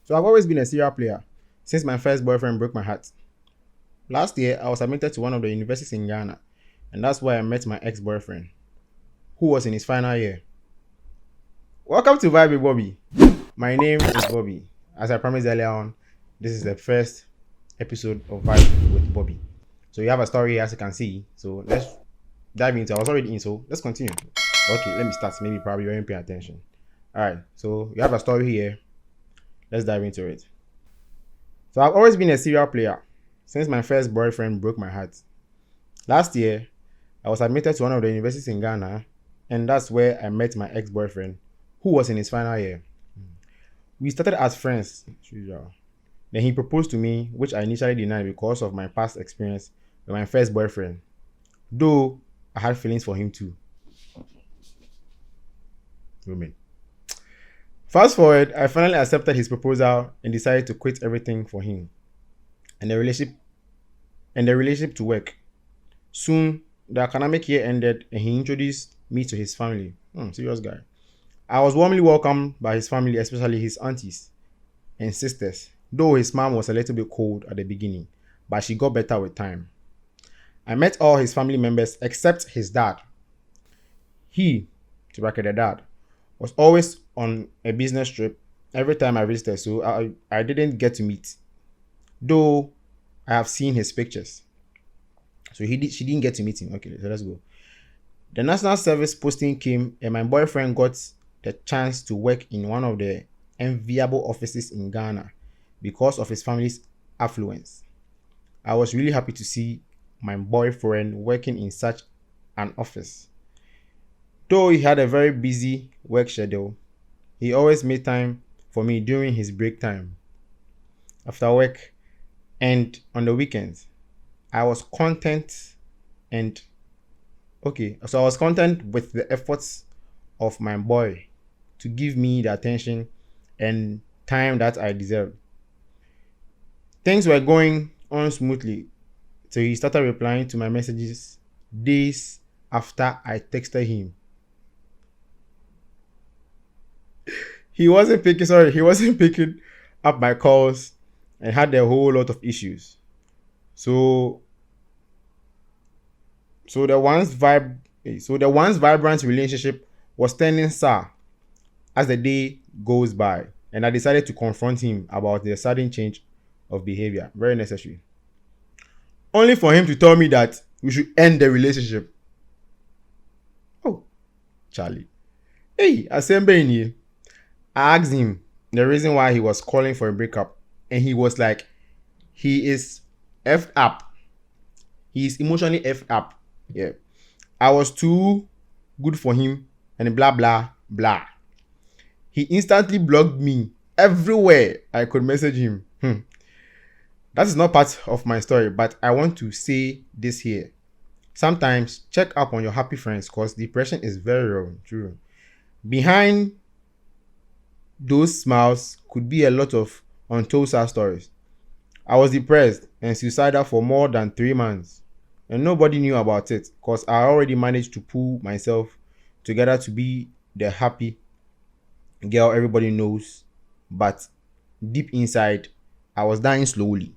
So I've always been a serial player since my first boyfriend broke my heart. Last year, I was admitted to one of the universities in Ghana, and that's where I met my ex-boyfriend, who was in his final year. Welcome to Vibe with Bobby. My name is Bobby. As I promised earlier on, this is the first episode of Vibe with Bobby. So you have a story as you can see. So let's dive into it. I was already in, so let's continue. Okay, let me start. Maybe probably you weren't paying attention. Alright, so you have a story here. Let's dive into it. So I've always been a serial player since my first boyfriend broke my heart. Last year, I was admitted to one of the universities in Ghana, and that's where I met my ex-boyfriend, who was in his final year. We started as friends. Then he proposed to me, which I initially denied because of my past experience with my first boyfriend, though I had feelings for him too. Women. Fast forward, I finally accepted his proposal and decided to quit everything for him and the relationship to work. Soon, the academic year ended and he introduced me to his family. Serious guy. I was warmly welcomed by his family, especially his aunties and sisters, though his mom was a little bit cold at the beginning, but she got better with time. I met all his family members except his dad. He, to bracket the dad, was always on a business trip every time I visited, so I didn't get to meet, though I have seen his pictures. So she didn't get to meet him. Okay, so let's go. The national service posting came and my boyfriend got the chance to work in one of the enviable offices in Ghana because of his family's affluence. I was really happy to see my boyfriend working in such an office. Though he had a very busy work schedule, he always made time for me during his break time, after work, and on the weekends. I was content with the efforts of my boy to give me the attention and time that I deserved. Things were going on smoothly till he started replying to my messages days after I texted him. He wasn't picking up my calls and had a whole lot of issues. So the once vibrant relationship was turning sour as the day goes by, and I decided to confront him about the sudden change of behavior. Very necessary. Only for him to tell me that we should end the relationship. Oh, Charlie. Hey, Asembe in here. I asked him the reason why he was calling for a breakup, and he was like, he is effed up. He is emotionally effed up. Yeah. I was too good for him and blah, blah, blah. He instantly blocked me everywhere I could message him. That is not part of my story, but I want to say this here. Sometimes check up on your happy friends because depression is very real. True. Behind those smiles could be a lot of untold sad stories. I was depressed and suicidal for more than 3 months, and nobody knew about it because I already managed to pull myself together to be the happy girl everybody knows, but deep inside, I was dying slowly.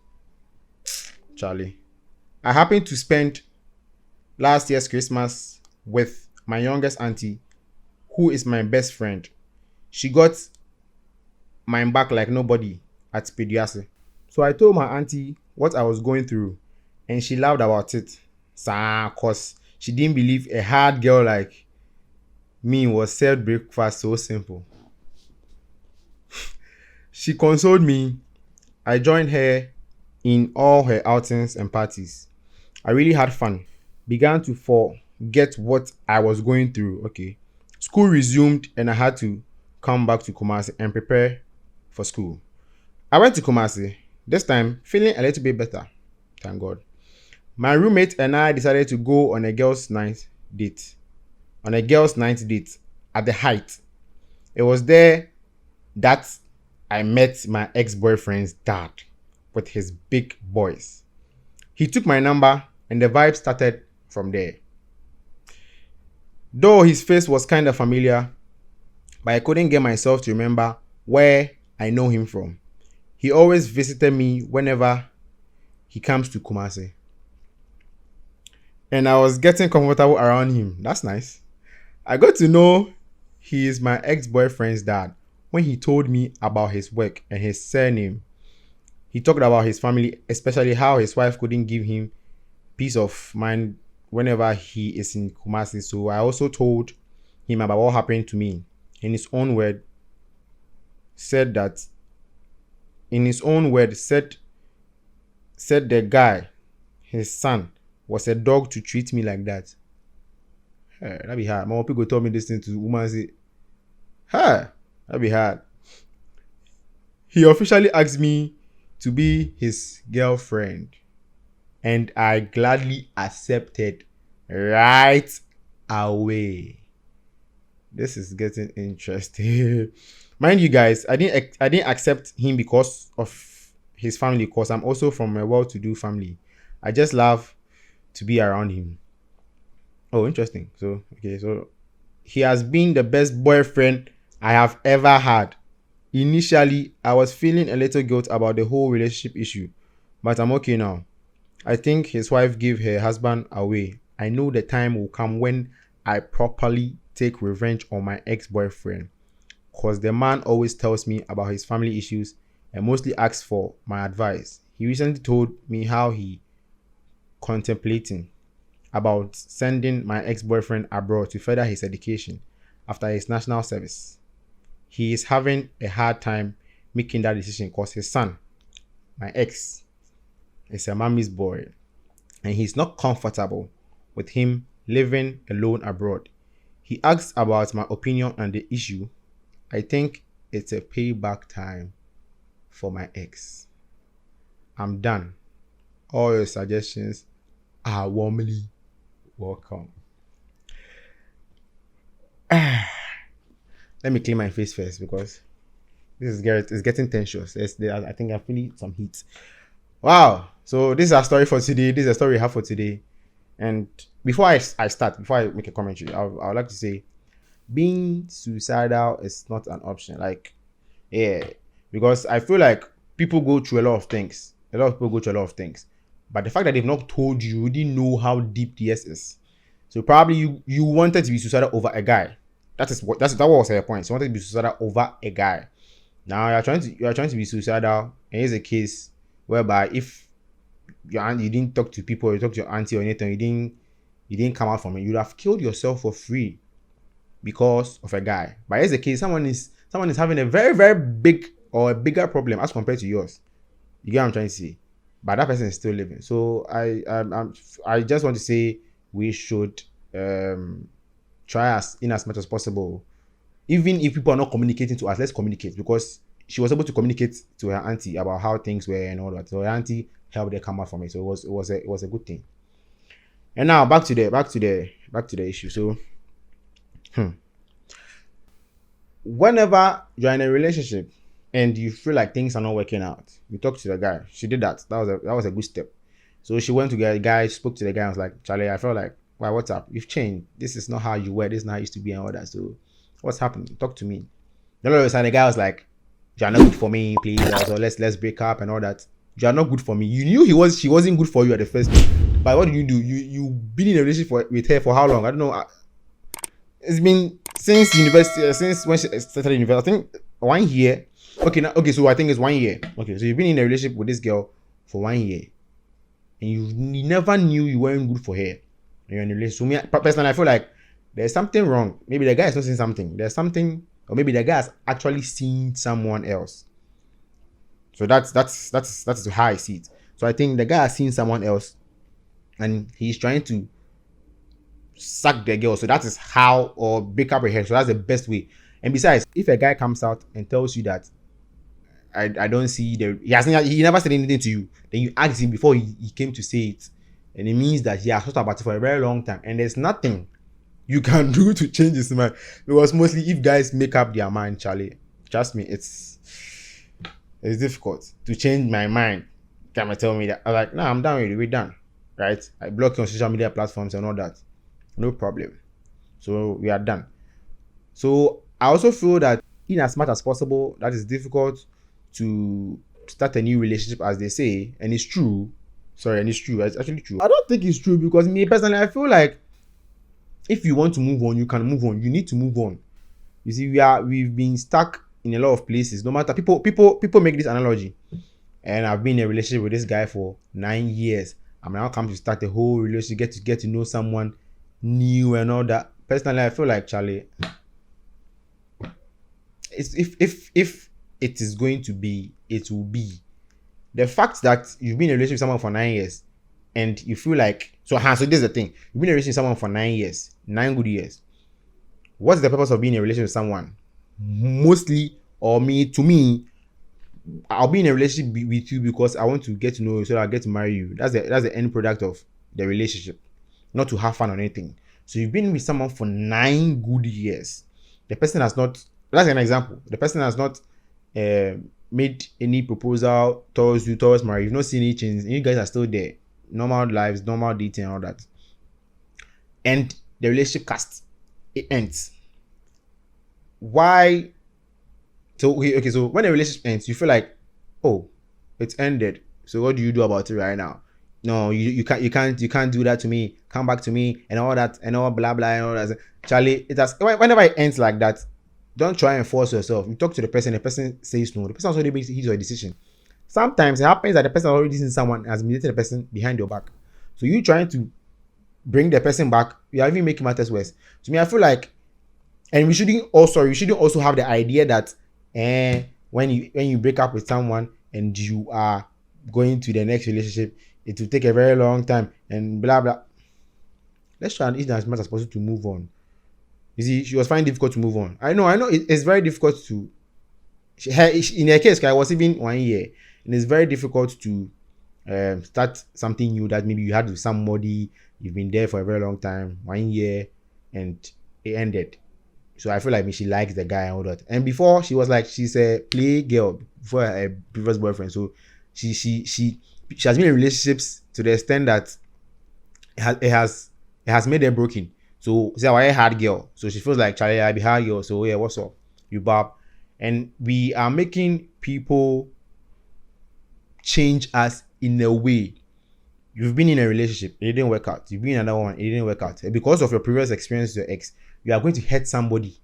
Charlie. I happened to spend last year's Christmas with my youngest auntie, who is my best friend. She got my back like nobody at Pediase. So I told my auntie what I was going through, and she laughed about it. Cause she didn't believe a hard girl like me was served breakfast so simple. She consoled me. I joined her in all her outings and parties. I really had fun. Began to forget what I was going through. Okay. School resumed and I had to come back to Kumasi and prepare for school. I went to Kumasi, this time feeling a little bit better. Thank God. My roommate and I decided to go on a girls' night date. At the Height. It was there that I met my ex-boyfriend's dad with his big boys. He took my number and the vibe started from there. Though his face was kind of familiar, but I couldn't get myself to remember where I know him from. He always visited me whenever he comes to Kumasi. And I was getting comfortable around him. That's nice. I got to know he is my ex-boyfriend's dad when he told me about his work and his surname. He talked about his family, especially how his wife couldn't give him peace of mind whenever he is in Kumasi. So I also told him about what happened to me. In his own word, said that in his own word said the guy, his son, was a dog to treat me like that. Hey, that'd be hard. More people told me this thing to woman say, hey, that'd be hard. He officially asked me to be his girlfriend, and I gladly accepted right away. This is getting interesting. Mind you guys, I didn't accept him because of his family, because I'm also from a well-to-do family. I just love to be around him. Oh, interesting. So he has been the best boyfriend I have ever had. Initially, I was feeling a little guilt about the whole relationship issue, but I'm okay now. I think his wife gave her husband away. I know the time will come when I properly take revenge on my ex-boyfriend, because the man always tells me about his family issues and mostly asks for my advice. He recently told me how he contemplating about sending my ex-boyfriend abroad to further his education after his national service. He is having a hard time making that decision because his son, my ex, is a mommy's boy, and he's not comfortable with him living alone abroad. He asked about my opinion on the issue. I think it's a payback time for my ex. I'm done. All your suggestions are warmly welcome. Let me clean my face first because this is getting tensious. I think I feel some heat. Wow. So this is our story for today. This is a story we have for today. And before I start, before I make a commentary, I would like to say being suicidal is not an option. Like, yeah, because I feel like people go through a lot of things. A lot of people go through a lot of things. But the fact that they've not told you, you didn't know how deep this is. So probably you wanted to be suicidal over a guy. That was her point. So you wanted to be suicidal over a guy. Now you are trying to be suicidal, and here's a case whereby if your aunt, you didn't talk to people, or you talked to your auntie or anything, you didn't come out from it, you'd have killed yourself for free because of a guy. But here's the case, someone is having a very, very big or a bigger problem as compared to yours. You get what I'm trying to say? But that person is still living. So I just want to say we should try as much as possible. Even if people are not communicating to us, let's communicate, because she was able to communicate to her auntie about how things were and all that. So her auntie helped her come out from it. So it was a good thing. And now back to the issue. So whenever you're in a relationship and you feel like things are not working out, you talk to the guy. She did that. That was a good step. So she went to the guy, spoke to the guy, and was like, Charlie, I felt like, wow, what's up? You've changed. This is not how you were. This is not how you used to be and all that. So what's happening? Talk to me. Then all of a sudden the guy was like, you're not good for me, please. So let's break up and all that. You're not good for me. You knew she wasn't good for you at the first place. But what do? You been in a relationship with her for how long? I don't know. It's been since university, since when she started university. I think 1 year. Okay, so I think it's 1 year. Okay, so you've been in a relationship with this girl for 1 year, and you never knew you weren't good for her. You're in a relationship. So me personally, I feel like there's something wrong. Maybe the guy is not seeing something. There's something, or maybe the guy has actually seen someone else. So that's how I see it. So I think the guy has seen someone else, and he's trying to suck the girl. So that is how, or break up with her. So that's the best way. And besides, if a guy comes out and tells you that I don't see he never said anything to you, then you ask him before he came to say it, and it means that he has thought about it for a very long time, and there's nothing you can do to change his mind. Because mostly if guys make up their mind, Charlie, trust me, it's difficult to change my mind. Come and tell me that I'm like, nah, I'm done with it, we're done, right? I block you on social media platforms and all that, no problem. So we are done. So I also feel that in as much as possible, that is difficult to start a new relationship, as they say, and it's true. Sorry, and it's true. It's actually true. I don't think it's true because me personally, I feel like if you want to move on, you can move on. You need to move on. You see, we've been stuck in a lot of places. No matter people make this analogy, and I've been in a relationship with this guy for 9 years. I'm now come to start a whole relationship, get to know someone new and all that. Personally, I feel like Charlie. It's if it is going to be, it will be. The fact that you've been in a relationship with someone for 9 years, and you feel like so this is the thing. You've been in a relationship with someone for 9 years, 9 good years. What's the purpose of being in a relationship with someone? Mostly, or to me, I'll be in a relationship with you because I want to get to know you, so that I'll get to marry you. That's the end product of the relationship, not to have fun or anything. So you've been with someone for 9 good years. The person has not. That's an example. The person has not made any proposal towards marriage. You've not seen any changes. You guys are still there. Normal lives, normal dating, and all that. And the relationship it ends. Why? So okay, so when a relationship ends, you feel like, oh, it's ended. So what do you do about it right now? No, you can't do that to me. Come back to me and all that and all blah blah and all that. Charlie, whenever it ends like that, don't try and force yourself. You talk to the person says no. The person already makes his or decision. Sometimes it happens that the person already seen someone has manipulated the person behind your back. So you trying to bring the person back, you are even making matters worse. To me, I feel like, and you shouldn't also have the idea that when you break up with someone and you are going to the next relationship, it will take a very long time and blah blah. Let's try and eat as much as possible to move on. You see, she was finding it difficult to move on. I know it's very difficult to. In her case, it was even 1 year, and it's very difficult to start something new that maybe you had with somebody, you've been there for a very long time, 1 year, and it ended. So I feel like she likes the guy and all that. And before, she was like, she's a play girl before her previous boyfriend. So she has been in relationships to the extent that it has made her broken. So say I hard girl. So she feels like, Charlie, I be hard girl. So yeah, what's up? You bab. And we are making people change us in a way. You've been in a relationship, it didn't work out. You've been in another one, it didn't work out. And because of your previous experience with your ex, you are going to hurt somebody.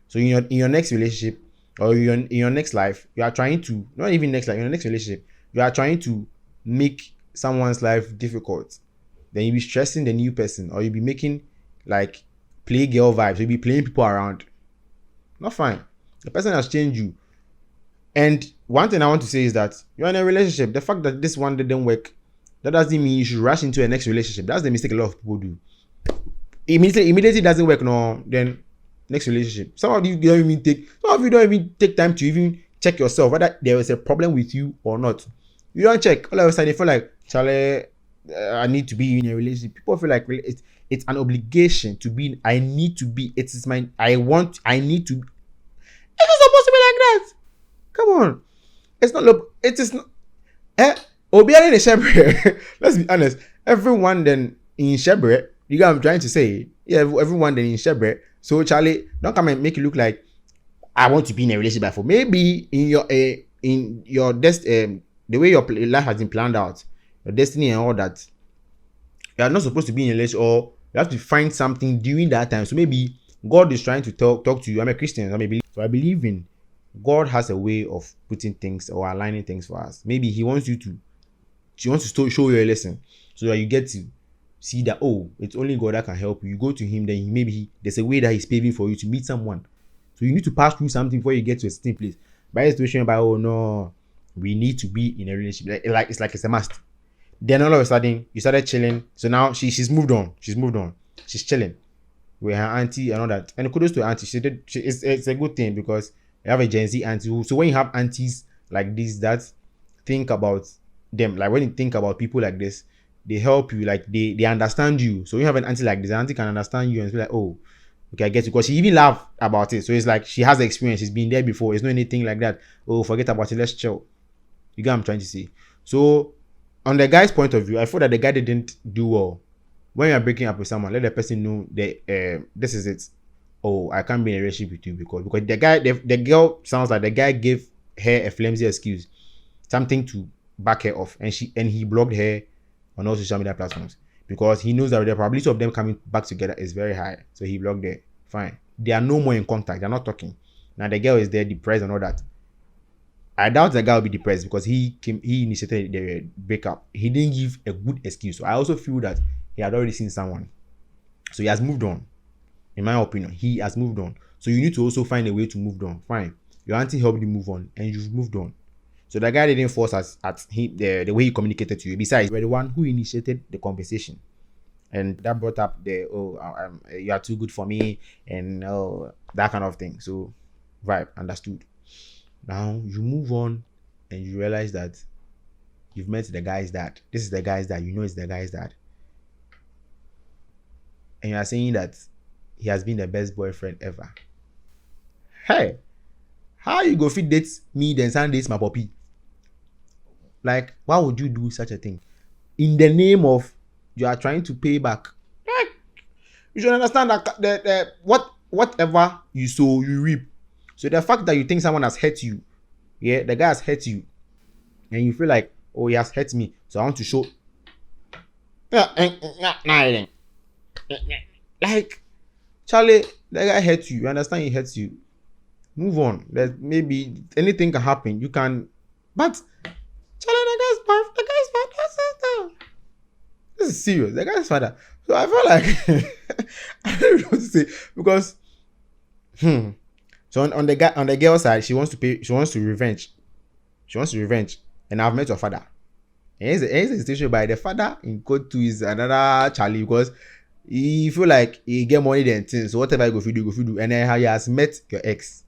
So in your next relationship or in your next life, you are trying to, not even next life, in your next relationship, you are trying to make someone's life difficult. Then you'll be stressing the new person, or you'll be making like play girl vibes. You'll be playing people around. Not fine. The person has changed you. And one thing I want to say is that you're in a relationship. The fact that this one didn't work, that doesn't mean you should rush into a next relationship. That's the mistake a lot of people do. Immediately doesn't work, no, then next relationship. Some of you don't even take time to even check yourself whether there is a problem with you or not. You don't check. All of a sudden you feel like, Charlie, I need to be in a relationship. People feel like it's an obligation to be. I need to be. It is my. I need to. It's not supposed to be like that. Come on. It's not. It is not. Obiara in Shebre. Let's be honest. Everyone then in Shebre. You know what I'm trying to say? Yeah, everyone then in Shebre. So Charlie, don't come and make it look like I want to be in a relationship before. Maybe in your the way your life has been planned out, your destiny and all that, you are not supposed to be in a relationship, or you have to find something during that time. So maybe God is trying to talk to you. I'm a Christian. I believe in God has a way of putting things or aligning things for us. Maybe He wants to show you a lesson so that you get to see that, oh, it's only God that can help you. You go to Him, then maybe there's a way that He's paving for you to meet someone. So you need to pass through something before you get to a certain place. By a situation, oh no, we need to be in a relationship. It's a must. Then all of a sudden, you started chilling. So now she's moved on. She's chilling with her auntie and all that. And kudos to her auntie. It's a good thing because you have a Gen Z auntie. So when you have aunties like this that think about them, like when you think about people like this, they help you, like they understand you. So you have an auntie like this, an auntie can understand you and be like, oh, okay, I get it. Because she even laughed about it. So it's like she has the experience, she's been there before. It's not anything like that. Oh, forget about it, let's chill. You get what I'm trying to say? So on the guy's point of view, I thought that the guy didn't do well. When you're breaking up with someone, let the person know that this is it. Oh, I can't be in a relationship with you because the girl sounds like the guy gave her a flimsy excuse. something to back her off, and he blocked her on all social media platforms because he knows that the probability of them coming back together is very high. So he blocked her. Fine. They are no more in contact. They're not talking. Now the girl is there depressed and all that. I doubt the guy will be depressed because he initiated the breakup. He didn't give a good excuse. So I also feel that he had already seen someone. So he has moved on. In my opinion, he has moved on. So you need to also find a way to move on. Fine. Your auntie helped you move on and you've moved on. So the guy didn't force us at him the way he communicated to you. Besides, you were the one who initiated the conversation. And that brought up the you are too good for me and that kind of thing. So vibe, understood. Now you move on and you realize that you've met the guy's dad. This is the guy's dad. You know it's the guy's dad. And you are saying that he has been the best boyfriend ever. Hey, how you go fit date me then Sunday dates my puppy? Like, why would you do such a thing? In the name of you are trying to pay back. Like, you should understand that whatever you sow, you reap. So the fact that you think someone has hurt you, yeah, the guy has hurt you, and you feel like, oh, he has hurt me, so I want to show. Like, Charlie, the guy hurt you. You understand he hurts you. Move on. That maybe anything can happen. You can, but Charlie, the guy's father. This is serious. The guy's father. So I feel like I don't know what to say because So on the girl side, she wants to revenge. And I've met your father. And here's the situation by the father in code 2 is another Charlie because he feel like he get money than things. So whatever you go do. And then he has met your ex.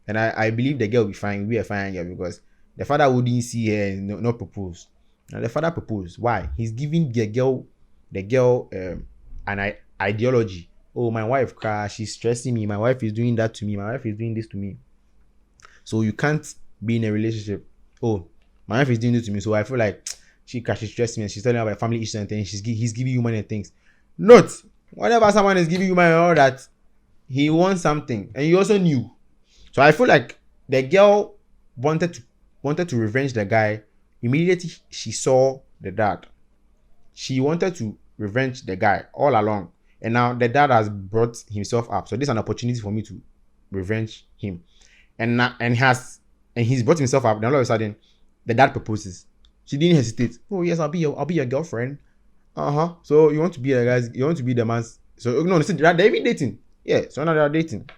And I believe the girl will be fine. We are fine girl because the father wouldn't see her and not propose. Now the father proposed. Why? He's giving the girl an ideology. Oh, my wife crash, she's stressing me. My wife is doing that to me. My wife is doing this to me. So you can't be in a relationship. Oh, my wife is doing this to me. So I feel like she's stressing me and she's telling me about family issues and things. He's giving you money and things. Note, whenever someone is giving you money and all that, he wants something. And you also knew. So I feel like the girl wanted to revenge the guy. Immediately she saw the dad. She wanted to revenge the guy all along. And now the dad has brought himself up. So this is an opportunity for me to revenge him. And he's brought himself up. Then all of a sudden, the dad proposes. She didn't hesitate. Oh yes, I'll be your girlfriend. So you want to be the man's. So no, listen, they're even dating. Yeah. So now they're dating.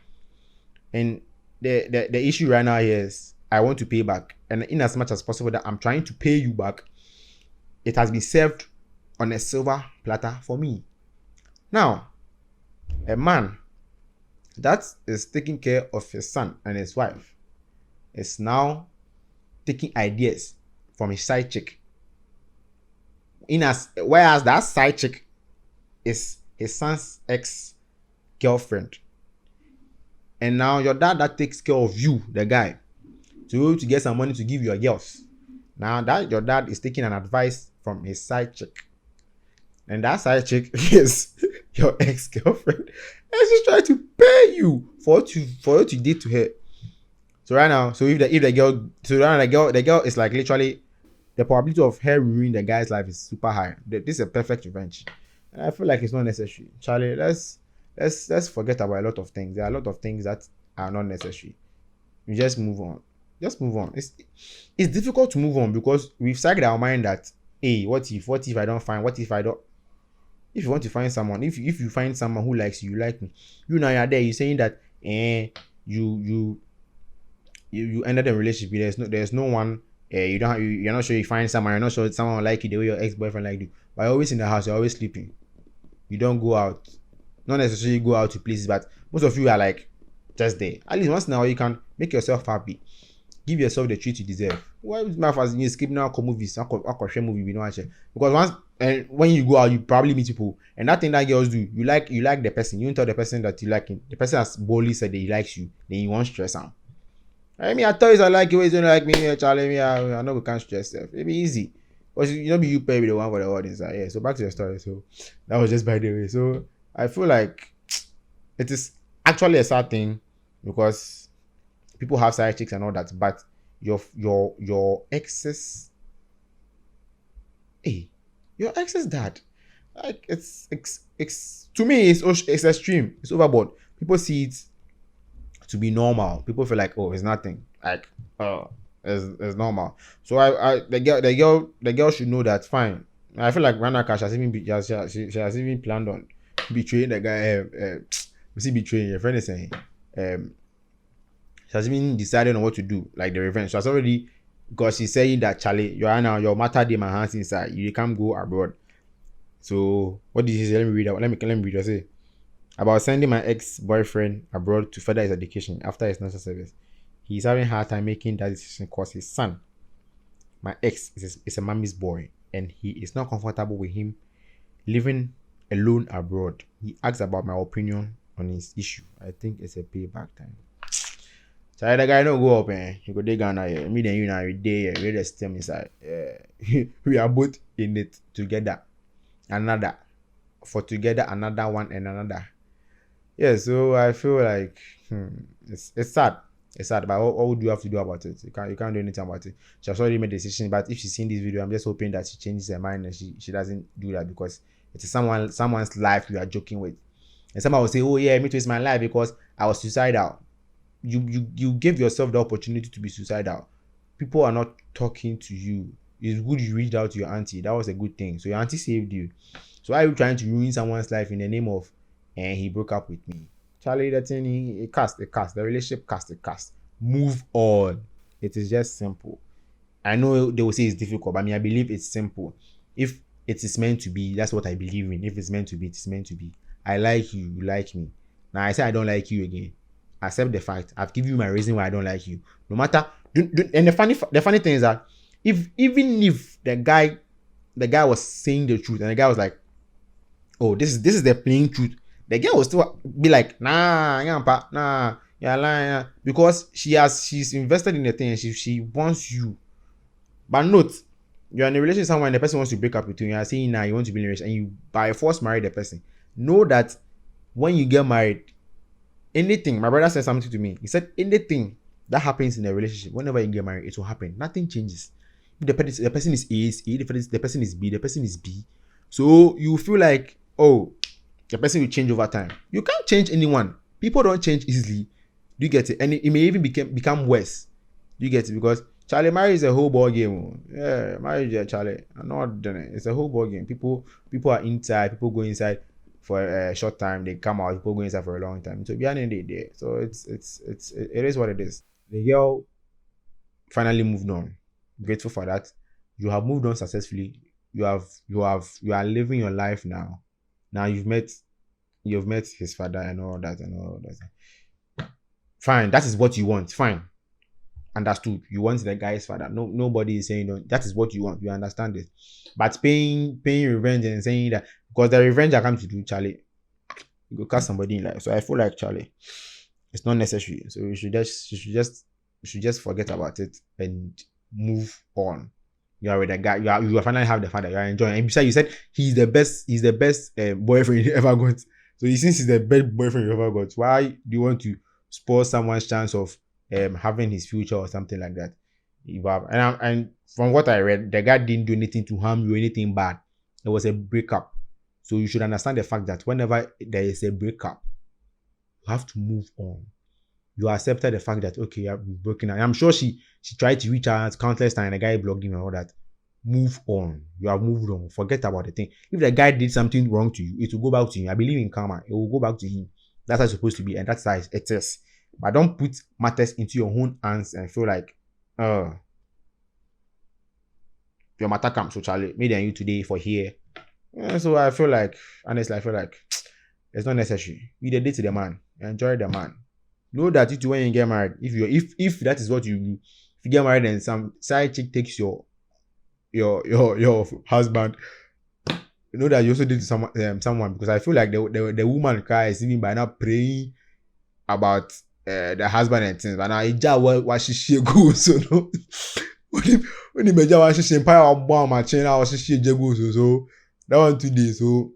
And the issue right now is I want to pay back. And in as much as possible that I'm trying to pay you back, it has been served on a silver platter for me. Now, a man that is taking care of his son and his wife is now taking ideas from his side chick. Whereas that side chick is his son's ex-girlfriend. And now your dad that takes care of you, the guy, to get some money to give your girls. Now that your dad is taking an advice from his side chick. And that side chick is your ex-girlfriend. And she's trying to pay you for what you did to her. So right now, if the girl is like literally the probability of her ruining the guy's life is super high. This is a perfect revenge. And I feel like it's not necessary. Charlie, let's forget about a lot of things. There are a lot of things that are not necessary. You just move on. Just move on. It's difficult to move on because we've psyched our mind that, hey, what if I don't find, if you want to find someone, if you find someone who likes you, like me, you now you're there, you're saying that you ended a relationship, there's no one, you're not sure you find someone, you're not sure someone will like you the way your ex-boyfriend liked you, but you're always in the house, you're always sleeping, you don't go out, not necessarily go out to places, but most of you are like just there. At least once in a while you can make yourself happy, give yourself the treat you deserve. Why is my first you skip now movies, movie we know actually, because once and when you go out you probably meet people, and that thing that girls do, you like the person, you don't tell the person that you like him, the person has boldly said that he likes you, then you won't stress him. I mean, I thought I like you, always don't like me, Charlie. Me, I know we can't stress stuff. It be easy, but you know, you pay me the one for the audience. Yeah. So back to your story. So that was just by the way. So I feel like it is actually a sad thing because people have side chicks and all that, but your ex's hey, your ex's dad. Like it's to me it's extreme. It's overboard. People see it to be normal. People feel like, oh, it's nothing. Like, oh, it's normal. So the girl should know that. Fine. I feel like Ranaka has even she has even planned on betraying the guy. We see betraying. Your friend is saying, she has even decided on what to do, like the revenge. She has already, because she's saying that Charlie, your matter in my hands inside. You can't go abroad. So what did she say? Let me read out. Let me read. I say about sending my ex-boyfriend abroad to further his education after his national service. He's having a hard time making that decision because his son, my ex, is a mommy's boy, and he is not comfortable with him living alone abroad. He asks about my opinion on his issue. I think it's a payback time. So the guy no go up, you go dig Ghana here. Me then you now we there, we just stay inside. We are both in it together. Another another one and another. Yeah, so I feel like it's sad. It's sad, but what would you have to do about it? You can't do anything about it. She has already made a decision, but if she's seen this video, I'm just hoping that she changes her mind and she doesn't do that, because it is someone's life you are joking with. And someone will say, oh yeah, me too, it's my life because I was suicidal. You gave yourself the opportunity to be suicidal. People are not talking to you. It's good you reached out to your auntie. That was a good thing. So your auntie saved you. So why are you trying to ruin someone's life in the name of and he broke up with me? Charlie, that thing, it cast. The relationship cast. Move on. It is just simple. I know they will say it's difficult, but I believe it's simple. If it is meant to be, that's what I believe in. If it's meant to be, it's meant to be. I like you, you like me. Now I say I don't like you again. Accept the fact. I've given you my reason why I don't like you. No matter. And the funny thing is that even if the guy was saying the truth and the guy was like, oh, this is the plain truth, the girl will still be like, nah, you're lying, because she's invested in the thing and she wants you. But note, you're in a relationship with someone and the person wants to break up with you, and you're saying now you want to be in a relationship and you by force marry the person. Know that when you get married, anything, my brother said something to me. He said anything that happens in a relationship, whenever you get married, it will happen. Nothing changes. If the person is A, the person is B, the person is B. So you feel like, oh, the person will change over time. You can't change anyone. People don't change easily. Do you get it? And it may even become worse. Do you get it? Because Charlie, marriage is a whole ball game. Yeah, marriage, yeah, Charlie. I'm not done it. It's a whole ball game. People are inside. People go inside for a short time. They come out. People go inside for a long time. So behind the day, so it is what it is. The girl finally moved on. Grateful for that. You have moved on successfully. You are living your life now. Now you've met his father and all that. Fine, that is what you want. Fine, understood. You want the guy's father. No, nobody is saying no. That is what you want. You understand it. But paying revenge and saying that because the revenge I come to do, Charlie, you go catch somebody in life. So I feel like, Charlie, it's not necessary. So you should just forget about it and move on. You are with a guy. You finally have the father. You are enjoying. And besides, you said he's the best boyfriend you ever got. So since he's the best boyfriend you ever got, why do you want to spoil someone's chance of having his future or something like that? And from what I read, the guy didn't do anything to harm you, anything bad. It was a breakup. So you should understand the fact that whenever there is a breakup, you have to move on. You accepted the fact that, okay, you've broken up. I'm sure she tried to reach out countless times and the guy blocked him and all that. Move on. You have moved on. Forget about the thing. If the guy did something wrong to you, it will go back to him. I believe in karma. It will go back to him. That's how it's supposed to be, and that's how it is. But don't put matters into your own hands and feel like, your matter comes. So Charlie, me and you today for here. Yeah, so I feel like, honestly, it's not necessary. You date the man. Enjoy the man. Know that you when you get married, if that is what you do, if you get married and some side chick takes your husband, you know that you also did someone, because I feel like the woman cries even by not praying about the husband and things. But now what she go so no. When the major was she empire or bomb my chain or she go so that one today. So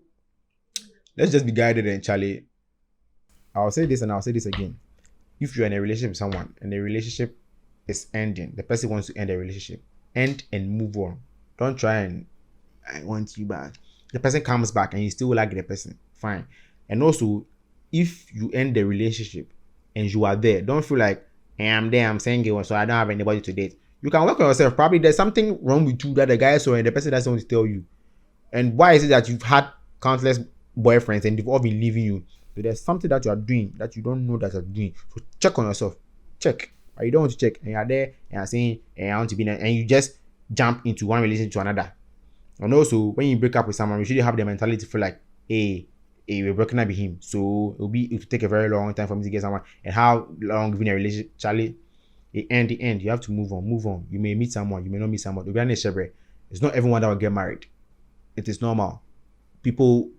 let's just be guided. And Charlie, I'll say this and I'll say this again. If you're in a relationship with someone and the relationship is ending. The person wants to end a relationship. End and move on. Don't try and I want you back. The person comes back and you still like the person. Fine. And also, if you end the relationship and you are there, don't feel like, hey, I'm there, I'm single, so I don't have anybody to date. You can work on yourself. Probably there's something wrong with you that the guy saw and the person doesn't want to tell you. And why is it that you've had countless boyfriends and they've all been leaving you? So there's something that you are doing that you don't know that you're doing. So check on yourself. Check. Or you don't want to check and you're there and you're saying, hey, I want to be there, and you just jump into one relationship to another. And also, when you break up with someone, you should have the mentality to feel like, hey, we're broken up with him. So it'll take a very long time for me to get someone. And how long been a relationship, Charlie? The end. You have to move on. You may meet someone, you may not meet someone. It's not everyone that will get married. It is normal. People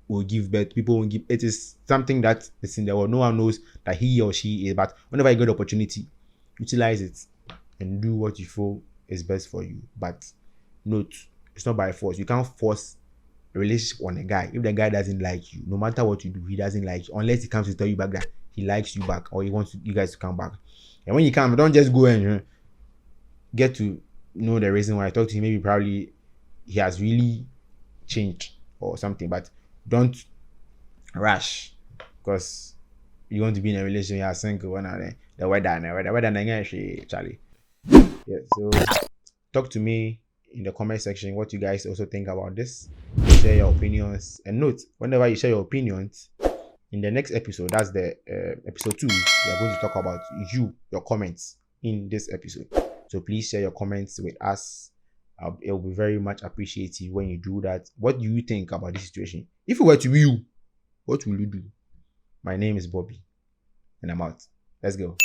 will give birth. People will give. It is something that is in the world. No one knows that he or she is. But whenever you get the opportunity, utilize it and do what you feel is best for you. But note, it's not by force. You can't force a relationship on a guy. If the guy doesn't like you, no matter what you do, he doesn't like you unless he comes to tell you back that he likes you back or he wants you guys to come back. And when you come, don't just go and get to know the reason why. I talk to him. Maybe probably he has really changed or something, but don't rush because you want to be in a relationship. You're single. The weather, Charlie. Yeah. So talk to me in the comment section what you guys also think about this. Share your opinions, and note, whenever you share your opinions in the next episode, that's the episode 2, we are going to talk about your comments in this episode. So please share your comments with us. It will be very much appreciated when you do that. What do you think about this situation? If it were to be you, what will you do? My name is Bobby and I'm out. Let's go.